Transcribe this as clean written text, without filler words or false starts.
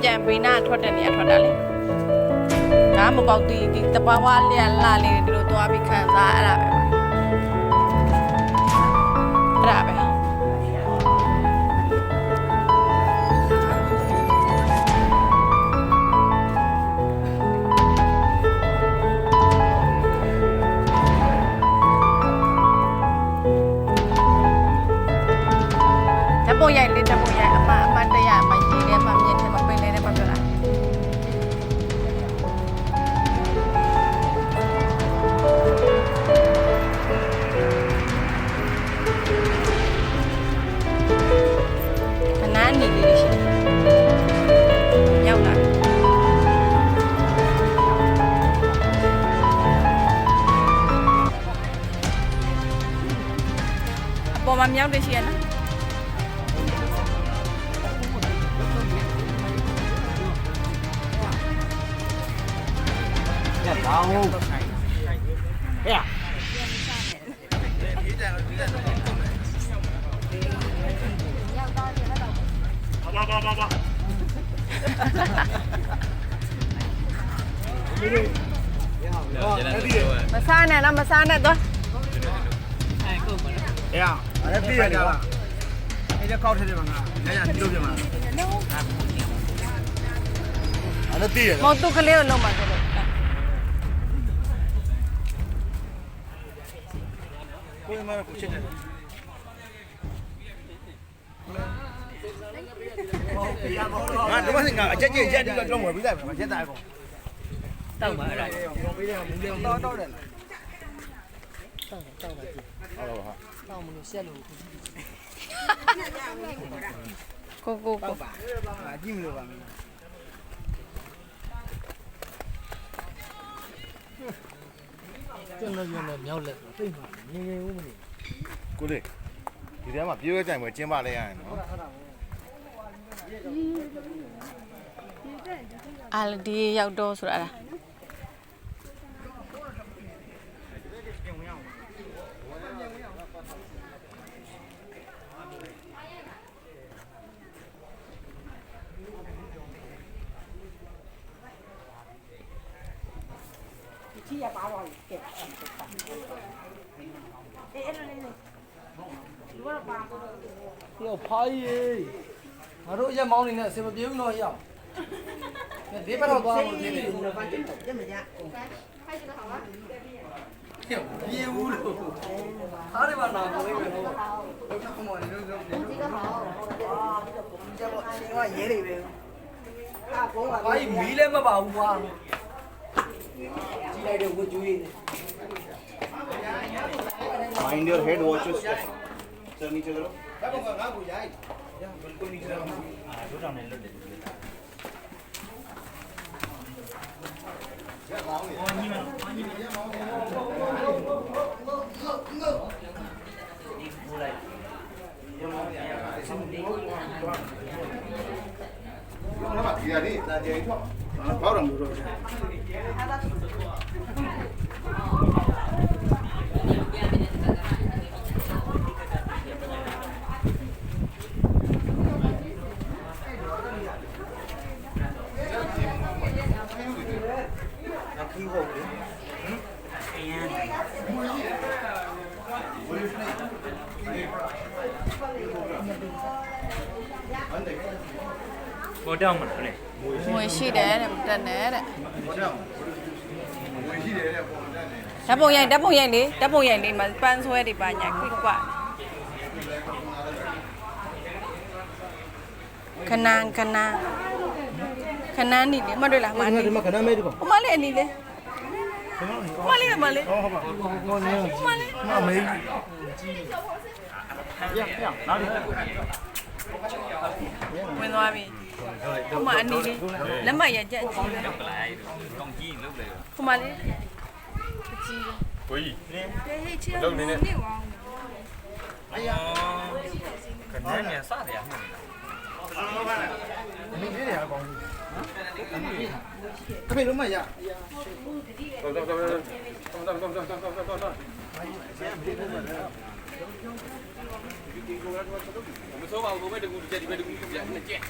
ပြန်ပေးနာထွက်တဲ့နေရာထွက်တာလေဒါမပေါက်ဒီတပွားပွားလျက်လှလေးဒီလိုသွားပြီးခံစားအဲ့ဒါပဲပုံရိုက်လေးတပုံရိုက်အမတရားမရေးတယ်မမြင်တယ်မပင်လေးနဲ့မပြောတာခဏနေလေးရှိရောက်လာအပေါ်မှာမြောက်တယ်ရှိရနော်好，哎呀，爸，မစားနဲ့တော့မစားနဲ့တော့哎呀，俺这毕业了，人家考试的嘛，人家记录的嘛，俺这毕业了，မော်တုကလေးကိုလုံးမှာဆိုတော့我他妈不去。ငါဒီမှာငါအချက်ချက်ရက်ဒီကတော့မပြီးလိုက်ပါချက်သားပေါ့တောက်ပါအဲ့ဒါပေးတယ်မူလေးတောက်တယ်လားတောက်ပါကြည့်ဟုတ်ပါဟာတောက်မလို့ဆက်လို့ကိုပါကြည့်မလို့ပါမင်းကျွန်တော်ညနေမြောက်လက်သိမှာငငယ်ဦးမနေကိုလေဒီထဲမှာပြေးရဲကြိုင်ပွဲကျင်းပလဲရရင်နော်အာလဒီရောက်တော့ဆိုတာလားဒီရပါတော့ကဲအဲ့လိုလေးလူကတော့ပါတော့ပြောဖိုးရေးငါတို့အရက်မောင်းနေနဲ့အစမပြေဘူးတော့ရောက်ဒီဘက်တော့သွားလို့နေတယ်这么家ပြေဘူးလို့အားရပါနာကိုလေးပဲဟုတ်လောက်ခမော်နေလို့这个好这个新话爷里边啊公啊ဘာကြီးမီးလည်းမပါဘူးကွာကြည့်လိုက်တော့ဝကျွေးနေ Mind your head, watch your step. Sir, नीचे करो. बिल्कुल नीचेဘောတောင်းမလဲ ငွေရှိတယ်တဲ့တက်နေတဲ့ဓာတ်ပုံရိုက်လေးမှာပန်းဆွဲတွေပါညာခွိကွာခဏနီလေမတွေ့လားမနီ ဒီမှာခဏမဲဒီပေါ့ ဟိုမလေးအနီလေဟိုမလေးဟုတ်ပါဟောနေမမေးနောက်ဒီ ဝင်သွားပြီဟိုမအနီလေးလက်မရကြက်ကြီးပဲ ရောက်ကလိုက်ကောင်းကြီးလုပ်တယ် ဟိုမလေးအကြီး ကိုကြီး လုံနေနဲ့ 哎呀ခဏနေစတယ်ရမှာ မင်းလေးရကောင်းတပည့်လုံးမရမစိုးပါဘူးဘယ်တကူကြက်ဒီဘယ်တကူကြက်နှစ်ကြက်